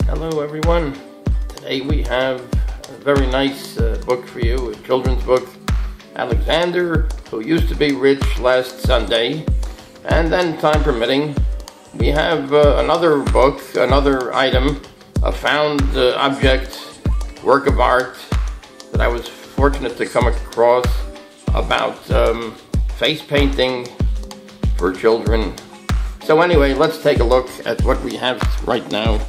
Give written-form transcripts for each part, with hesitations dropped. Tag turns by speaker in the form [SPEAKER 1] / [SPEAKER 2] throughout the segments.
[SPEAKER 1] Hello everyone. Today we have a very nice book for you, a children's book, Alexander, Who Used to Be Rich, Last Sunday. And then, time permitting, we have another book, another item, a found object, work of art that I was fortunate to come across about face painting for children. So anyway, let's take a look at what we have right now.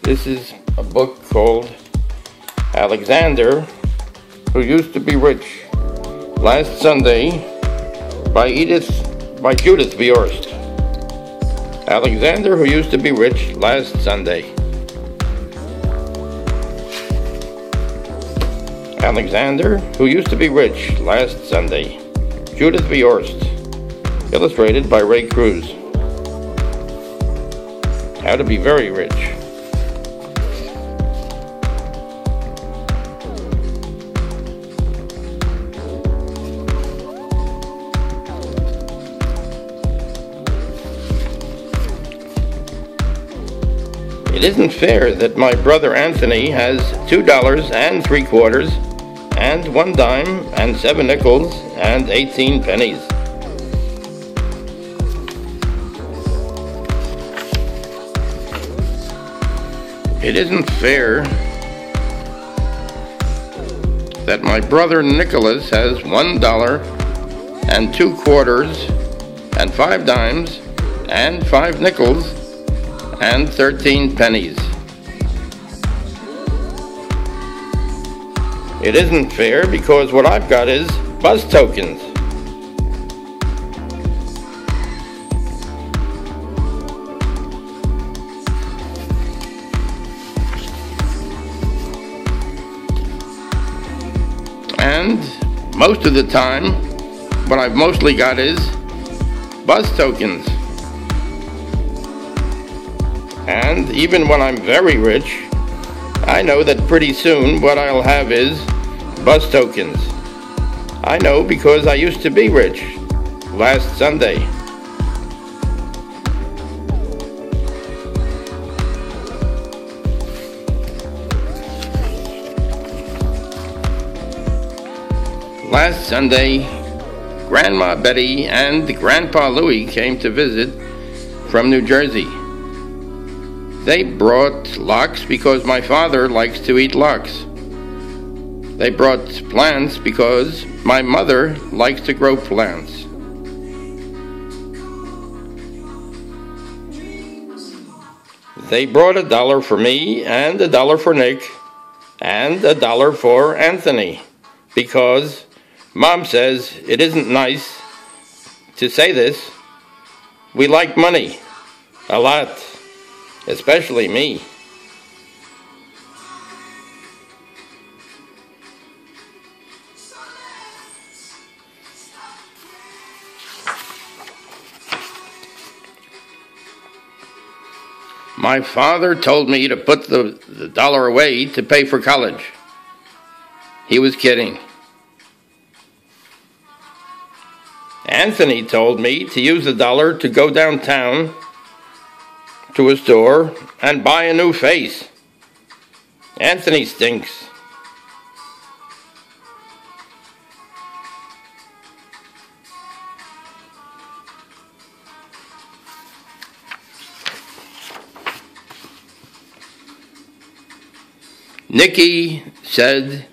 [SPEAKER 1] This is a book called Alexander, Who Used to Be Rich, Last Sunday, by Judith Viorst. Alexander, Who Used to Be Rich, Last Sunday. Alexander, Who Used to Be Rich, Last Sunday. Judith Viorst. Illustrated by Ray Cruz. How to be very rich. It isn't fair that my brother Anthony has $2.75 and 1 dime and 7 nickels and 18 pennies. It isn't fair that my brother Nicholas has $1 and 2 quarters and 5 dimes and 5 nickels and 13 pennies. It isn't fair because what I've got is bus tokens. And most of the time, what I've mostly got is bus tokens. And even when I'm very rich, I know that pretty soon what I'll have is bus tokens. I know because I used to be rich last Sunday. Last Sunday, Grandma Betty and Grandpa Louie came to visit from New Jersey. They brought lox because my father likes to eat lox. They brought plants because my mother likes to grow plants. They brought $1 for me and $1 for Nick and $1 for Anthony because Mom says it isn't nice to say this. We like money a lot. Especially me. My father told me to put the $1 away to pay for college. He was kidding. Anthony told me to use the $1 to go downtown to a store and buy a new face. Anthony stinks. Nicky said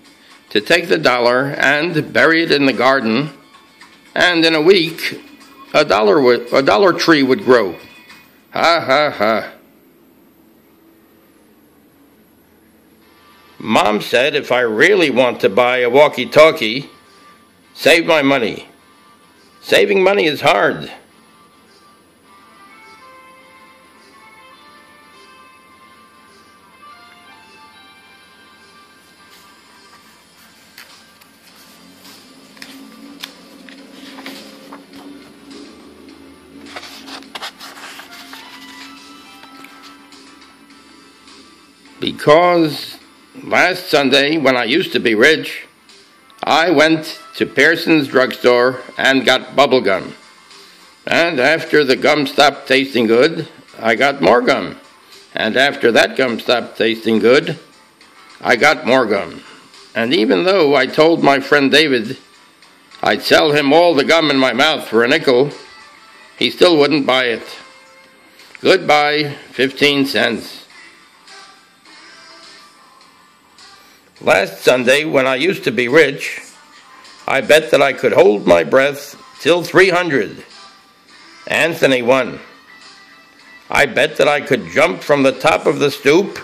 [SPEAKER 1] to take the $1 and bury it in the garden, and in a week a dollar tree would grow. Ha ha ha. Mom said if I really want to buy a walkie-talkie, save my money. Saving money is hard. Because last Sunday, when I used to be rich, I went to Pearson's drugstore and got bubble gum. And after the gum stopped tasting good, I got more gum. And after that gum stopped tasting good, I got more gum. And even though I told my friend David I'd sell him all the gum in my mouth for a nickel, he still wouldn't buy it. Goodbye, 15 cents. Last Sunday, when I used to be rich, I bet that I could hold my breath till 300. Anthony won. I bet that I could jump from the top of the stoop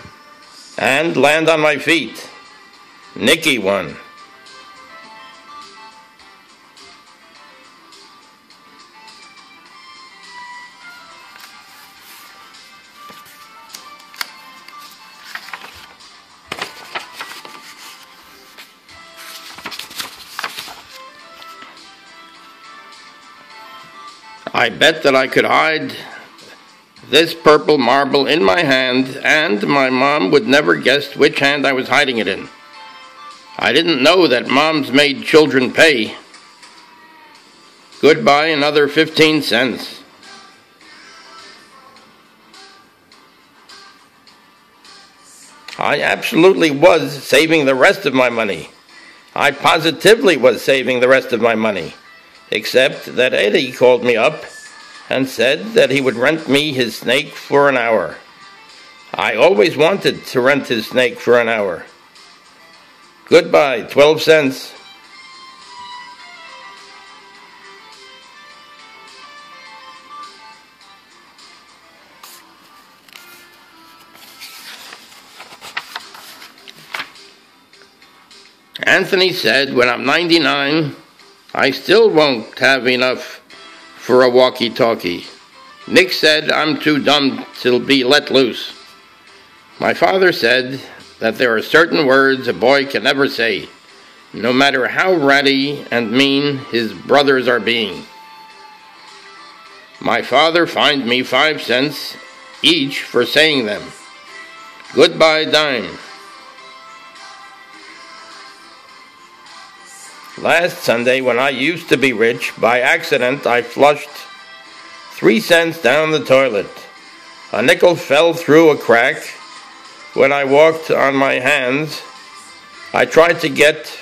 [SPEAKER 1] and land on my feet. Nicky won. I bet that I could hide this purple marble in my hand, and my mom would never guess which hand I was hiding it in. I didn't know that moms made children pay. Goodbye, another 15 cents. I absolutely was saving the rest of my money. I positively was saving the rest of my money. Except that Eddie called me up and said that he would rent me his snake for an hour. I always wanted to rent his snake for an hour. Goodbye, 12 cents. Anthony said, when I'm 99, I still won't have enough for a walkie-talkie. Nick said I'm too dumb to be let loose. My father said that there are certain words a boy can never say, no matter how ratty and mean his brothers are being. My father fined me 5 cents each for saying them. Goodbye, dime. Last Sunday, when I used to be rich, by accident I flushed 3 cents down the toilet. A nickel fell through a crack. When I walked on my hands, I tried to get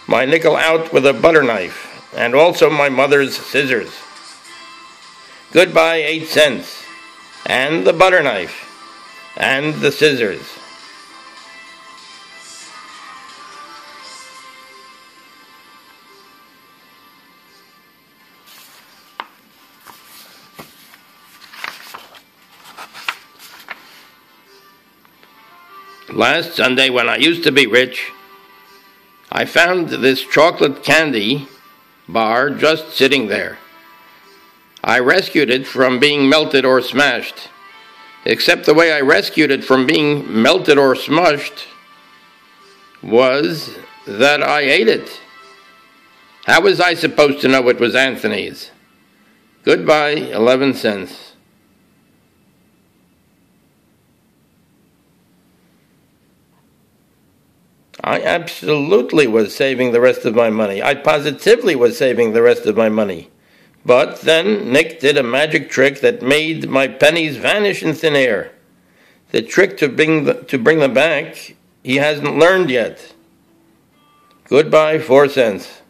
[SPEAKER 1] my nickel out with a butter knife, and also my mother's scissors. Goodbye, 8 cents, and the butter knife, and the scissors. Last Sunday, when I used to be rich, I found this chocolate candy bar just sitting there. I rescued it from being melted or smashed, except the way I rescued it from being melted or smushed was that I ate it. How was I supposed to know it was Anthony's? Goodbye, 11 cents. I absolutely was saving the rest of my money. I positively was saving the rest of my money. But then Nick did a magic trick that made my pennies vanish in thin air. The trick to bring them back, he hasn't learned yet. Goodbye, 4 cents.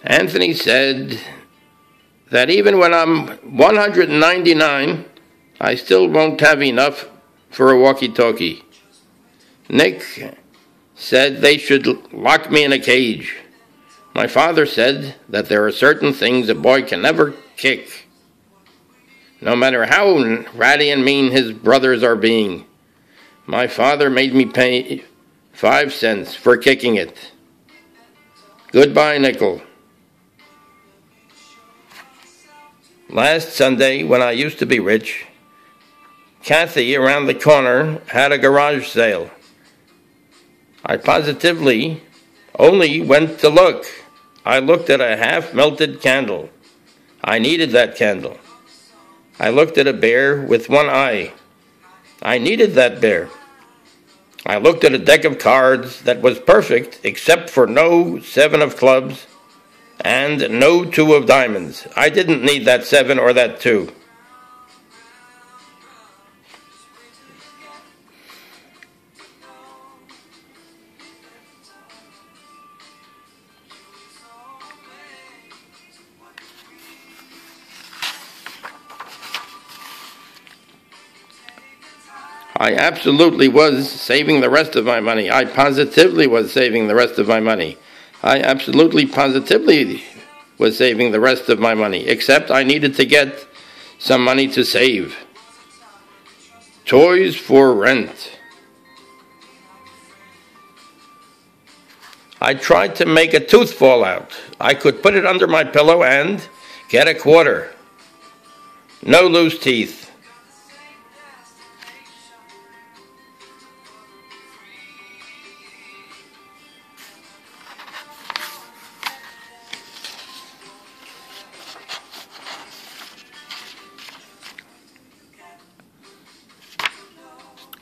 [SPEAKER 1] Anthony said that even when I'm 199, I still won't have enough for a walkie-talkie. Nick said they should lock me in a cage. My father said that there are certain things a boy can never kick, no matter how ratty and mean his brothers are being. My father made me pay 5 cents for kicking it. Goodbye, nickel. Last Sunday, when I used to be rich, Kathy around the corner had a garage sale. I positively only went to look. I looked at a half-melted candle. I needed that candle. I looked at a bear with one eye. I needed that bear. I looked at a deck of cards that was perfect except for no 7 of clubs and no 2 of diamonds. I didn't need that 7 or that 2. I absolutely was saving the rest of my money. I positively was saving the rest of my money. I absolutely positively was saving the rest of my money, except I needed to get some money to save. Toys for rent. I tried to make a tooth fall out. I could put it under my pillow and get a quarter. No loose teeth.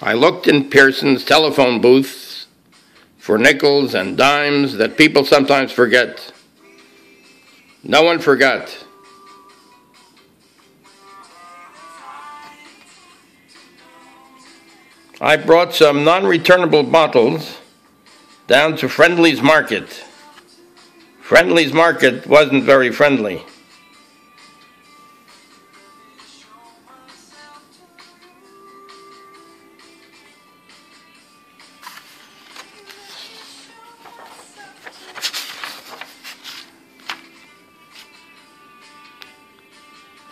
[SPEAKER 1] I looked in Pearson's telephone booths for nickels and dimes that people sometimes forget. No one forgot. I brought some non-returnable bottles down to Friendly's Market. Friendly's Market wasn't very friendly.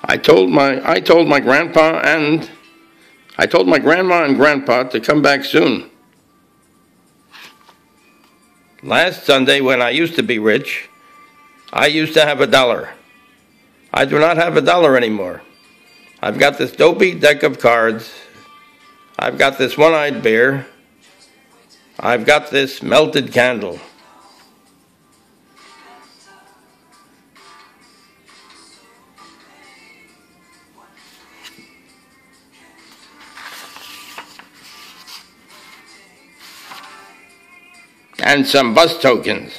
[SPEAKER 1] I told my grandma and grandpa to come back soon. Last Sunday, when I used to be rich, I used to have $1. I do not have $1 anymore. I've got this dopey deck of cards. I've got this one-eyed bear. I've got this melted candle. And some bus tokens.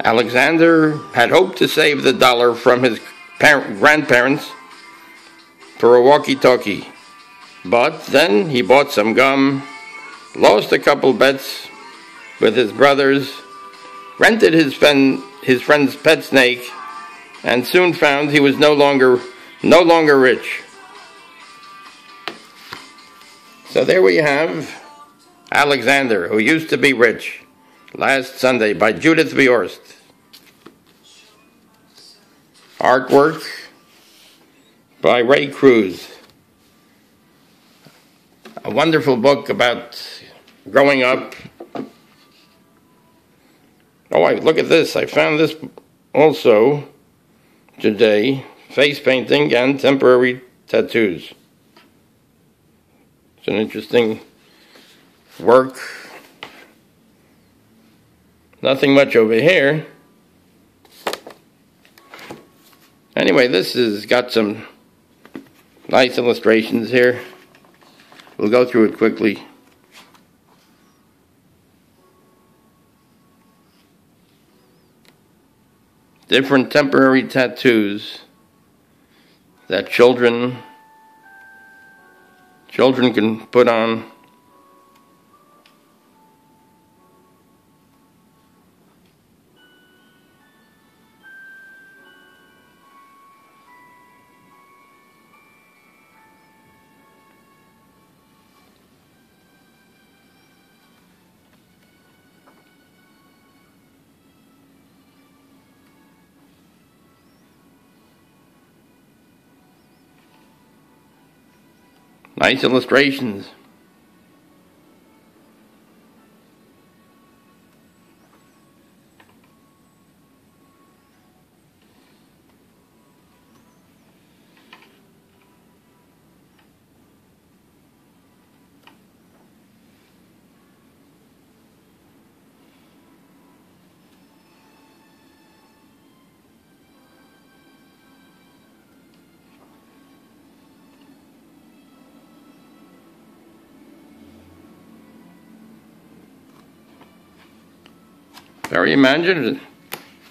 [SPEAKER 1] Alexander had hoped to save the $1 from his grandparents for a walkie-talkie, but then he bought some gum, lost a couple bets with his brothers, rented his friend's pet snake, and soon found he was no longer rich. So there we have Alexander, who used to be rich, last Sunday, by Judith Viorst. Artwork by Ray Cruz. A wonderful book about growing up. Oh, look at this. I found this also today. Face painting and temporary tattoos. It's an interesting work. Nothing much over here. Anyway, this has got some nice illustrations here. We'll go through it quickly. Different temporary tattoos that children can put on. Nice illustrations. Very imaginative.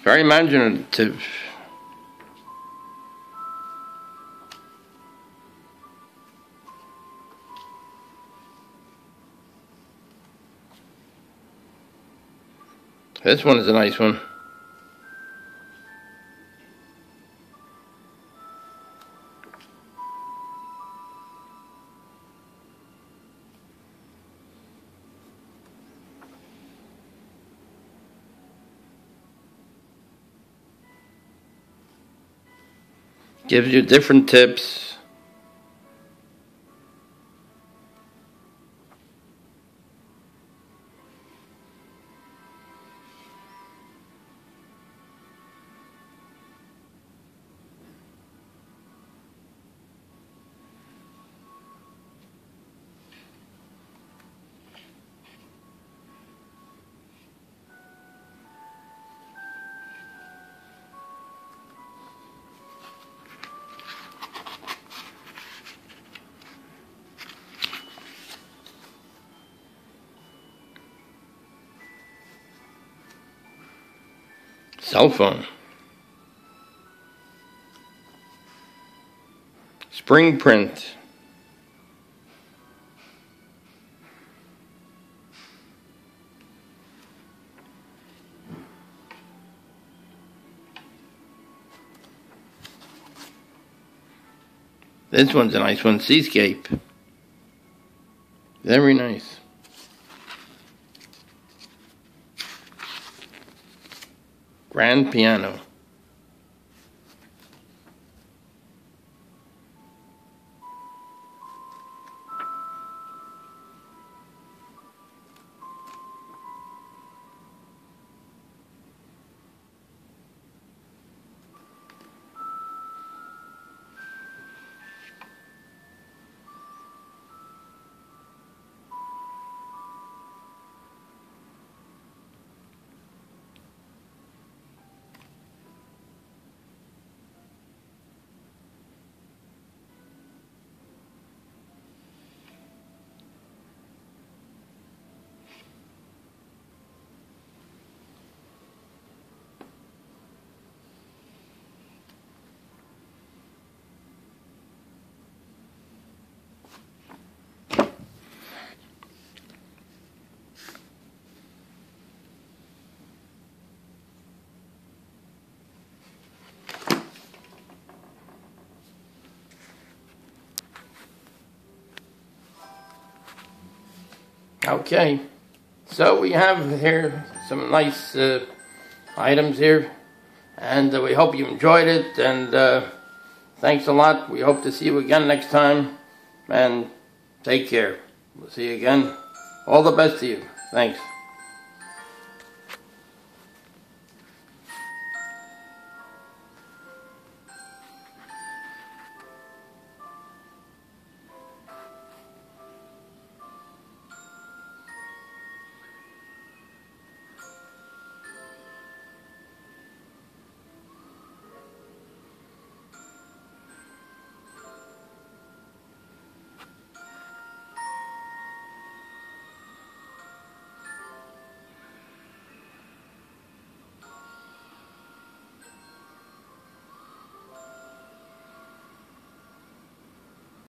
[SPEAKER 1] Very imaginative. This one is a nice one. Gives you different tips. Cell phone. Spring print. This one's a nice one, Seascape. Very nice. Grand piano. Okay, so we have here some nice items here, and we hope you enjoyed it, and thanks a lot. We hope to see you again next time, and take care. We'll see you again. All the best to you. Thanks.